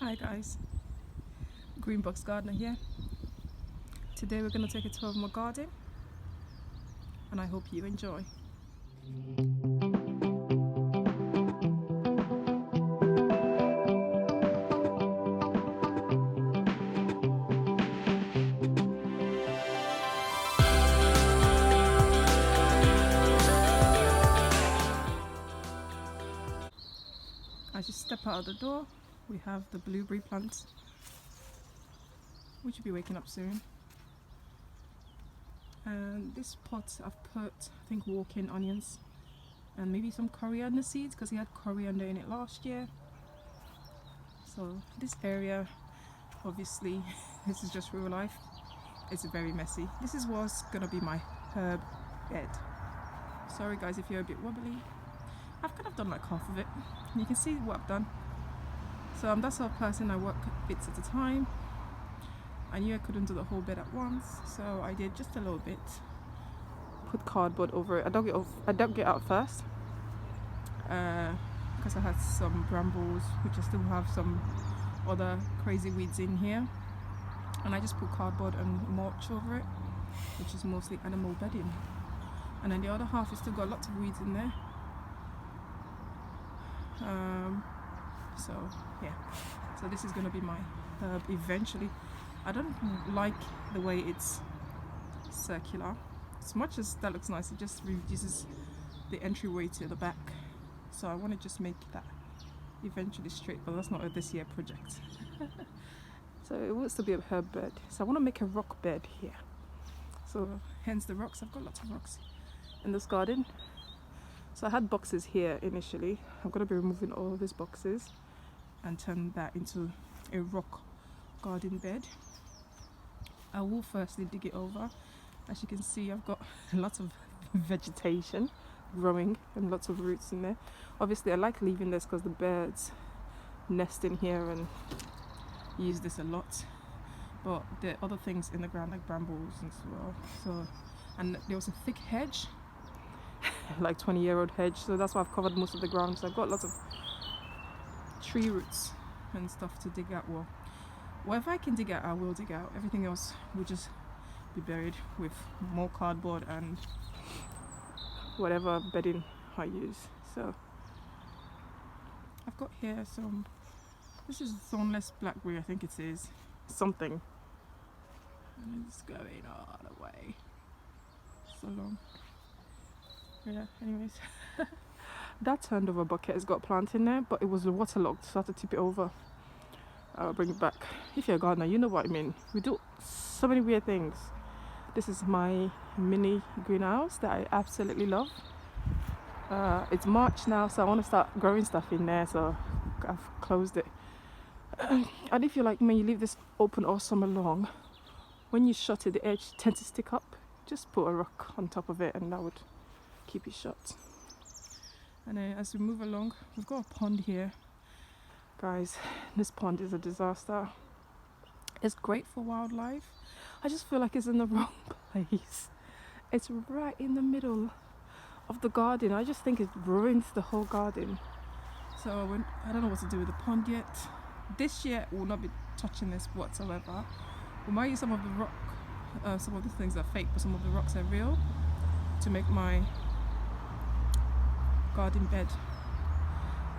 Hi guys, Greenbox Gardener here. Today we're going to take a tour of my garden and I hope you enjoy. As you step out of the door, we have the blueberry plant, which will be waking up soon. And this pot I've put, I think, walk-in onions and maybe some coriander seeds because he had coriander in it last year. So this area, obviously, this is just real life. It's very messy. This was gonna be my herb bed. Sorry guys if you're a bit wobbly. I've kind of done like half of it. You can see what I've done. So I'm that sort of person, I work bits at a time. I knew I couldn't do the whole bed at once, so I did just a little bit. Put cardboard over it. I dug it out first because I had some brambles, which I still have some other crazy weeds in here. And I just put cardboard and mulch over it, which is mostly animal bedding. And then the other half has still got lots of weeds in there. So yeah, so this is going to be my herb eventually. I don't like the way it's circular. As much as that looks nice, it just reduces the entryway to the back. So I want to just make that eventually straight, but that's not a this year project. So it wants to be a herb bed. So I want to make a rock bed here. So hence the rocks. I've got lots of rocks in this garden. So I had boxes here initially. I'm going to be removing all of these boxes and turn that into a rock garden bed. I will firstly dig it over. As you can see, I've got lots of vegetation growing and lots of roots in there. Obviously I like leaving this because the birds nest in here and use this a lot, but there are other things in the ground like brambles as well. So, and there was a thick hedge, like 20-year-old hedge, so that's why I've covered most of the ground. So I've got lots of tree roots and stuff to dig out. Well, whatever I can dig out, I will dig out. Everything else will just be buried with more cardboard and whatever bedding I use. So I've got here some, this is thornless blackberry, I think it is, something, and it's going all the way so long. Yeah, anyways. That turned over bucket has got a plant in there, but it was waterlogged, so I had to tip it over. I'll bring it back. If you're a gardener, you know what I mean. We do so many weird things. This is my mini greenhouse that I absolutely love. It's March now, so I want to start growing stuff in there, so I've closed it. And if you like me, you leave this open all summer long, when you shut it, the edge tends to stick up. Just put a rock on top of it and that would keep it shut. And then as we move along, we've got a pond here. Guys, this pond is a disaster. It's great for wildlife. I just feel like it's in the wrong place. It's right in the middle of the garden. I just think it ruins the whole garden. So I don't know what to do with the pond yet. This year we'll not be touching this whatsoever. We might use some of the rock, some of the things are fake, but some of the rocks are real, to make my garden bed.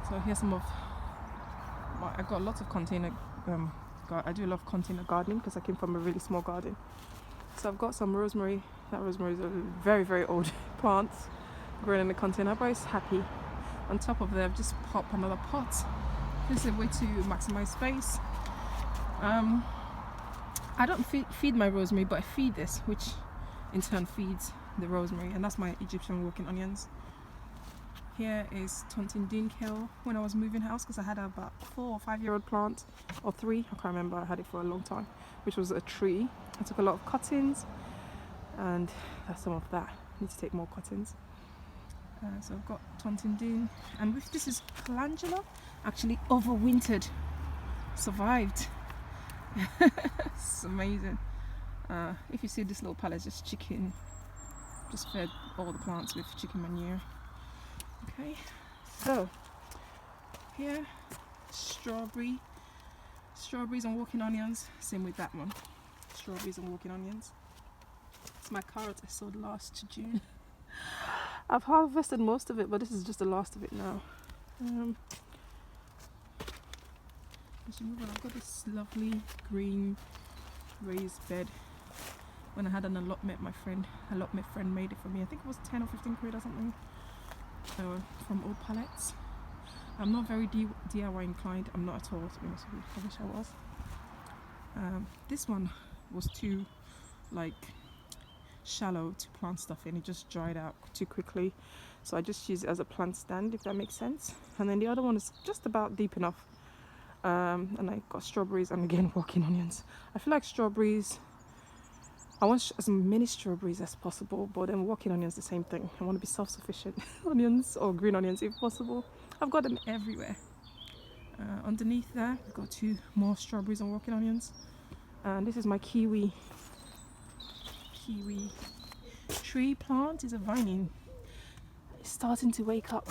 So here's some of my, I've got lots of container, I do love container gardening because I came from a really small garden. So I've got some rosemary. That rosemary is a very, very old plant growing in a container, but it's happy. On top of that, I've just popped another pot. This is a way to maximize space. I don't feed my rosemary, but I feed this, which in turn feeds the rosemary, and that's my Egyptian walking onions. Here is Tontine kale. When I was moving house, because I had about 4 or 5-year-old plant, or 3, I can't remember, I had it for a long time, which was a tree. I took a lot of cuttings, and that's some of that. I need to take more cuttings. So I've got Tontine, and with this is calendula, actually overwintered, survived. It's amazing. If you see this little pallet, just chicken, just fed all the plants with chicken manure. Okay, so here, strawberry. strawberries and walking onions. Same with that one, strawberries and walking onions. It's my carrot I sowed last June. I've harvested most of it, but this is just the last of it now. As you move on, I've got this lovely green raised bed. When I had an allotment friend made it for me. I think it was 10 or 15 quid or something, from old pallets. I'm not very DIY inclined. I'm not at all, to be honest with you. I wish I was. This one was too like shallow to plant stuff in. It just dried out too quickly, so I just use it as a plant stand, if that makes sense. And then the other one is just about deep enough. And I got strawberries and again walking onions. I feel like strawberries, I want as many strawberries as possible, but then walking onions the same thing. I want to be self-sufficient. Onions or green onions if possible. I've got them everywhere. Underneath there, we've got 2 more strawberries and walking onions. And this is my kiwi tree plant. Is a vining. It's starting to wake up.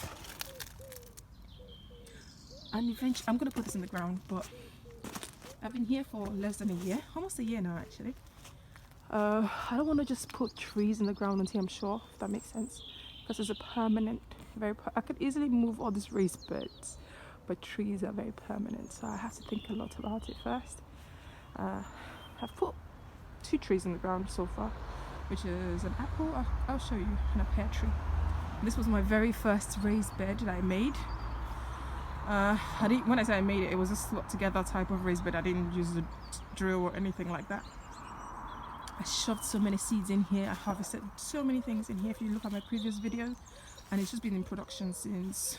And eventually, I'm going to put this in the ground, but I've been here for less than a year. Almost a year now, actually. I don't want to just put trees in the ground until I'm sure, if that makes sense. Because it's a permanent, I could easily move all these raised beds, but trees are very permanent. So I have to think a lot about it first. I've put 2 trees in the ground so far, which is an apple, I'll show you, and a pear tree. This was my very first raised bed that I made. When I say I made it, it was a slot together type of raised bed. I didn't use a drill or anything like that. I shoved so many seeds in here. I harvested so many things in here. If you look at my previous video, and it's just been in production since,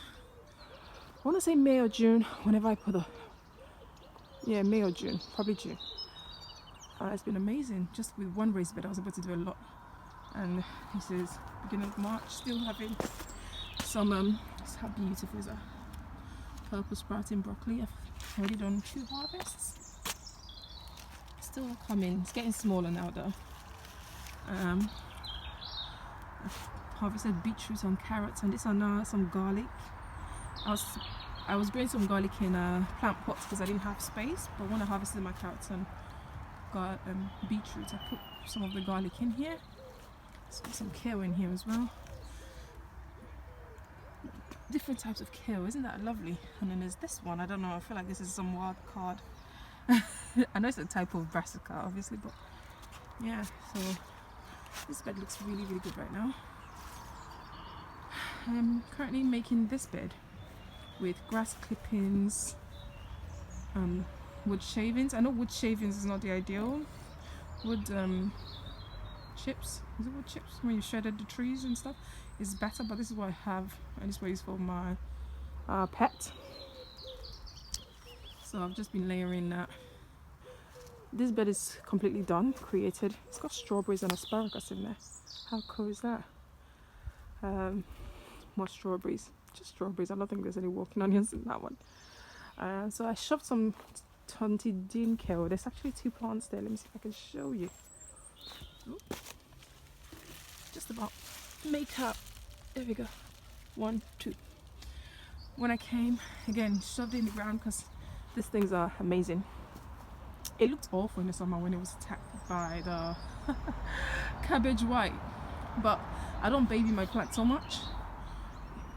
I want to say May or June. Whenever I put May or June, probably June. It's been amazing. Just with one raised bed, I was able to do a lot. And this is beginning of March. Still having some. How beautiful is that? Purple sprouting broccoli. I've already done 2 harvests. Still coming. It's getting smaller now though. I've harvested beetroots and carrots, and these are now some garlic. I was growing some garlic in plant pots because I didn't have space, but when I harvested my carrots and beetroots, I put some of the garlic in here. It's got some kale in here as well. Different types of kale, isn't that lovely? And then there's this one, I don't know, I feel like this is some wild card. I know it's a type of brassica obviously, but yeah, so this bed looks really good right now. I'm currently making this bed with grass clippings, wood shavings. I know wood shavings is not the ideal. Wood chips, is it wood chips? When you shredded the trees and stuff is better, but this is what I have, and this way is for my pet. So I've just been layering that. This bed is completely done, created. It's got strawberries and asparagus in there. How cool is that? More strawberries, just strawberries. I don't think there's any walking onions in that one. So I shoved some tontidine kale. There's actually 2 plants there. Let me see if I can show you. Oop. Just about make up. There we go. 1, 2. When I came, again, shoved it in the ground because these things are amazing. It looked awful in the summer when it was attacked by the cabbage white, but I don't baby my plant so much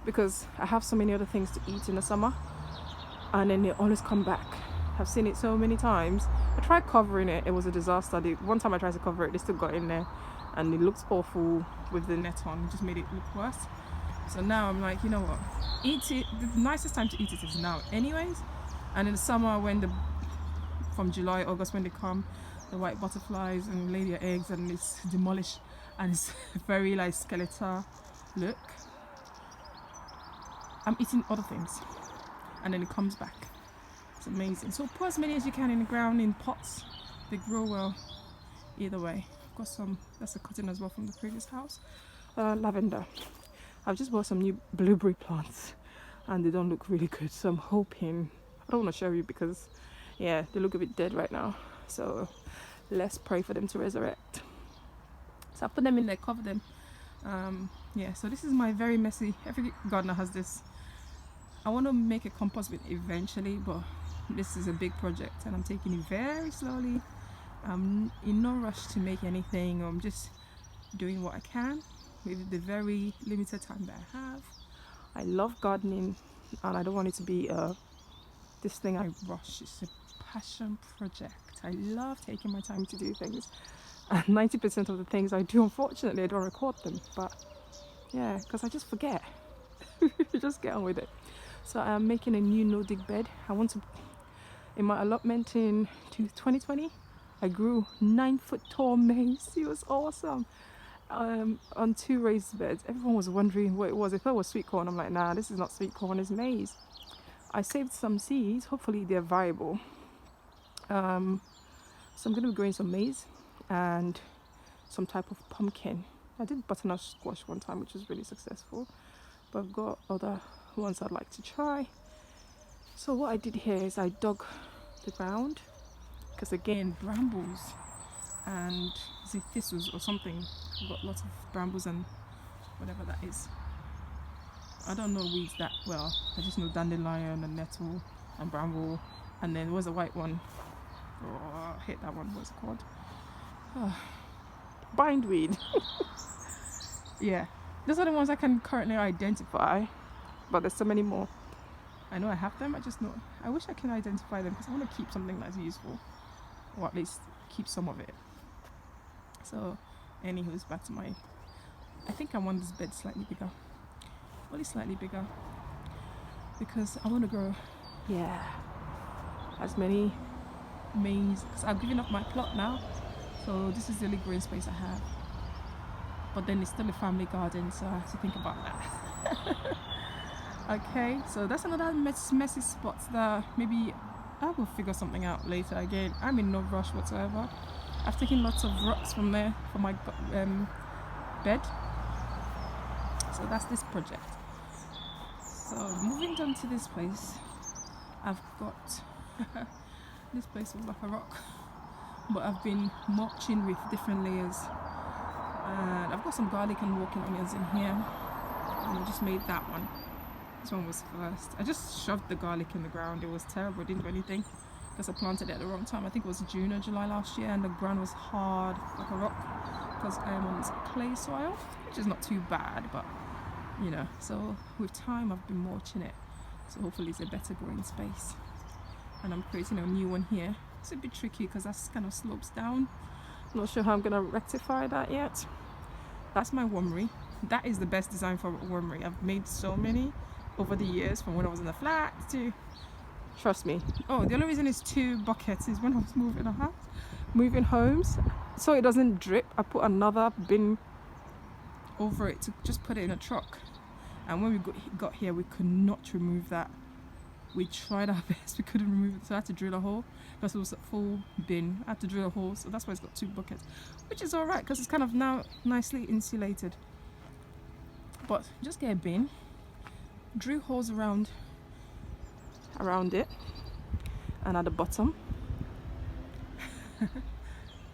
because I have so many other things to eat in the summer, and then they always come back. I've seen it so many times. I tried covering it, it was a disaster. One time I tried to cover it, they still got in there, and it looked awful with the net on. It just made it look worse. So now I'm like, you know what, eat it. The nicest time to eat it is now anyways. And in the summer, from July, August, when they come, the white butterflies and lay their eggs and it's demolished, and it's very like skeletal look. I'm eating other things, and then it comes back. It's amazing. So put as many as you can in the ground in pots. They grow well either way. I've got some, that's a cutting as well from the previous house. Lavender. I've just bought some new blueberry plants and they don't look really good, so I'm hoping, I don't want to show you because yeah, they look a bit dead right now, so let's pray for them to resurrect. So I put them in there, cover them. Yeah, so this is my very messy, every gardener has this. I want to make a compost bin eventually, but this is a big project and I'm taking it very slowly. I'm in no rush to make anything. I'm just doing what I can with the very limited time that I have. I love gardening and I don't want it to be this thing I rush. It's a passion project. I love taking my time to do things, and 90% of the things I do, unfortunately, I don't record them, but yeah, because I just forget. Just get on with it. So I'm making a new no-dig bed. I want to, in my allotment in 2020, I grew 9-foot tall maize. It was awesome. On 2 raised beds. Everyone was wondering what it was. They thought it was sweet corn. I'm like, nah, this is not sweet corn, it's maize. I saved some seeds. Hopefully they're viable. So I'm going to be growing some maize and some type of pumpkin. I did butternut squash one time, which was really successful, but I've got other ones I'd like to try. So what I did here is I dug the ground, because again, brambles and is it thistles or something. I've got lots of brambles and whatever that is. I don't know weeds that well. I just know dandelion and nettle and bramble, and then there was a white one. Oh, I hate that one. What's it called? Oh, bindweed. Yeah, those are the ones I can currently identify, but there's so many more. I know I have them. I just know I wish I can identify them because I want to keep something that's useful, or at least keep some of it. So, anywho's back to my. I think I want this bed slightly bigger. Only slightly bigger, because I want to grow, as many maize. Because I've given up my plot now, so this is the only growing space I have. But then it's still a family garden, so I have to think about that. Okay, so that's another messy spot that maybe I will figure something out later. Again, I'm in no rush whatsoever. I've taken lots of rocks from there for my bed. So that's this project. So moving down to this place, I've got this place was like a rock, but I've been mulching with different layers, and I've got some garlic and walking onions in here, and I just made that one. This one was first. I just shoved the garlic in the ground. It was terrible. It didn't do anything because I planted it at the wrong time. I think it was June or July last year, and the ground was hard like a rock because I am on clay soil, which is not too bad, but you know. So with time, I've been mulching it. So hopefully it's a better growing space. And I'm creating a new one here. It's a bit tricky because that kind of slopes down. I'm not sure how I'm gonna rectify that yet. That's my wormery. That is the best design for wormery. I've made so many over the years, from when I was in the flat to, trust me. Oh, the only reason it's 2 buckets is when I was moving homes, so it doesn't drip. I put another bin over it to just put it in a truck. And when we got here, we could not remove that. We tried our best, we couldn't remove it, so I had to drill a hole because it was a full bin. I had to drill a hole, so that's why it's got 2 buckets, which is all right because it's kind of now nicely insulated. But just get a bin, drill holes around it and at the bottom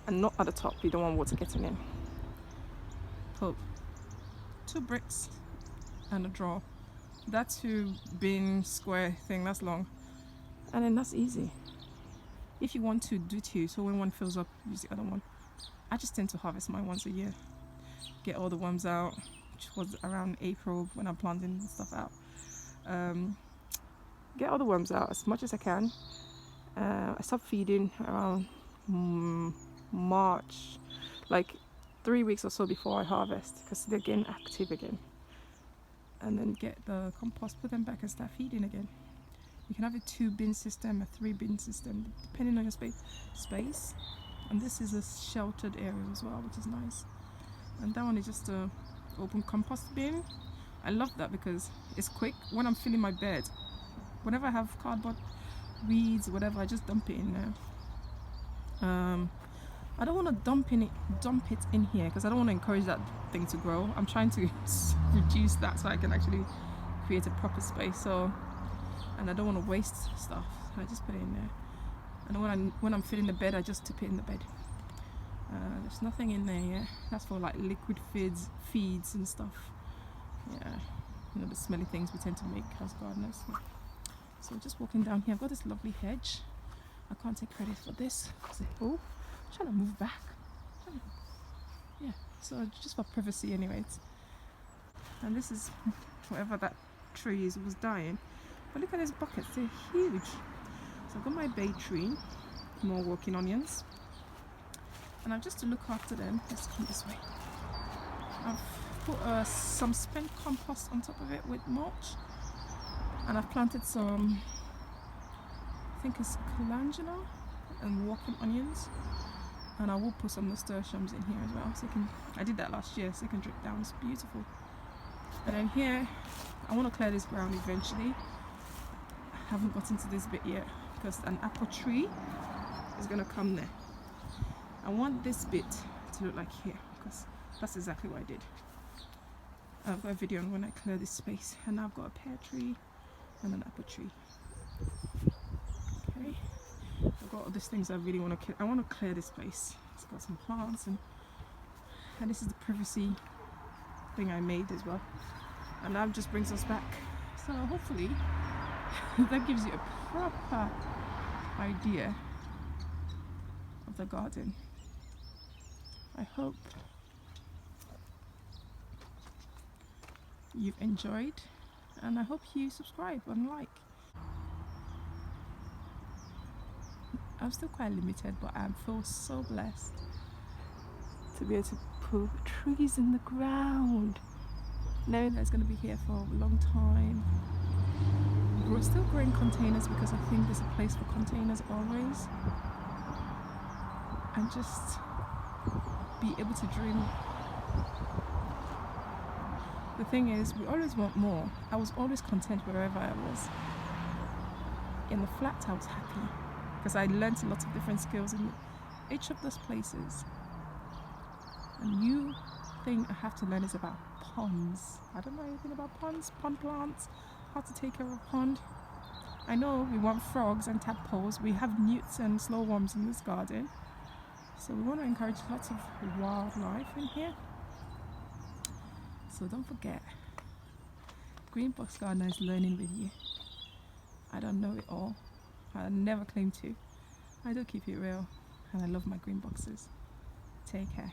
and not at the top. You don't want water getting in. Put 2 bricks and a drawer. That 2 bin square thing, that's long, and then that's easy. If you want to do 2, so when one fills up, use the other one. I just tend to harvest mine once a year, get all the worms out, which was around April when I'm planting stuff out. Get all the worms out as much as I can. I stopped feeding around March, like 3 weeks or so before I harvest, because they're getting active again. And then get the compost, put them back and start feeding again. You can have a 2 bin system, a 3 bin system, depending on your space. And this is a sheltered area as well, which is nice. And that one is just a open compost bin. I love that because it's quick. When I'm filling my bed, whenever I have cardboard, weeds, whatever, I just dump it in there. I don't want to dump it in here because I don't want to encourage that thing to grow. I'm trying to reduce that so I can actually create a proper space. So, and I don't want to waste stuff. So I just put it in there. And when I'm filling the bed, I just tip it in the bed. There's nothing in there yet. That's for like liquid feeds and stuff. Yeah, you know, the smelly things we tend to make as gardeners. So just walking down here, I've got this lovely hedge. I can't take credit for this. Oh, I'm trying to move back. Yeah, so just for privacy anyways. And this is whatever that tree is, it was dying. But look at these buckets, they're huge. So I've got my bay tree, more walking onions. And I've just to look after them, let's come this way. I've put some spent compost on top of it with mulch. And I've planted some, I think it's calendula and walking onions. And I will put some nasturtiums in here as well. So you can, I did that last year, so it can drip down, it's beautiful. And then here, I want to clear this ground eventually. I haven't got into this bit yet because an apple tree is going to come there. I want this bit to look like here because that's exactly what I did. I've got a video on when I clear this space, and now I've got a pear tree and an apple tree. Okay, I've got all these things I really want to clear. I want to clear this place. It's got some plants, and this is the privacy thing I made as well. And that just brings us back. So hopefully that gives you a proper idea of the garden. I hope you've enjoyed, and I hope you subscribe and like. I'm still quite limited, but I feel so blessed to be able to put trees in the ground, knowing that it's going to be here for a long time. We're still growing containers because I think there's a place for containers always, and just be able to dream. The thing is, we always want more. I was always content wherever I was. In the flat, I was happy because I learned a lot of different skills in each of those places. A new thing I have to learn is about ponds. I don't know anything about ponds, pond plants, how to take care of a pond. I know we want frogs and tadpoles. We have newts and slowworms in this garden. So we want to encourage lots of wildlife in here. So don't forget, Green Box Gardener is learning with you. I don't know it all. I never claim to. I do keep it real, and I love my green boxes. Take care.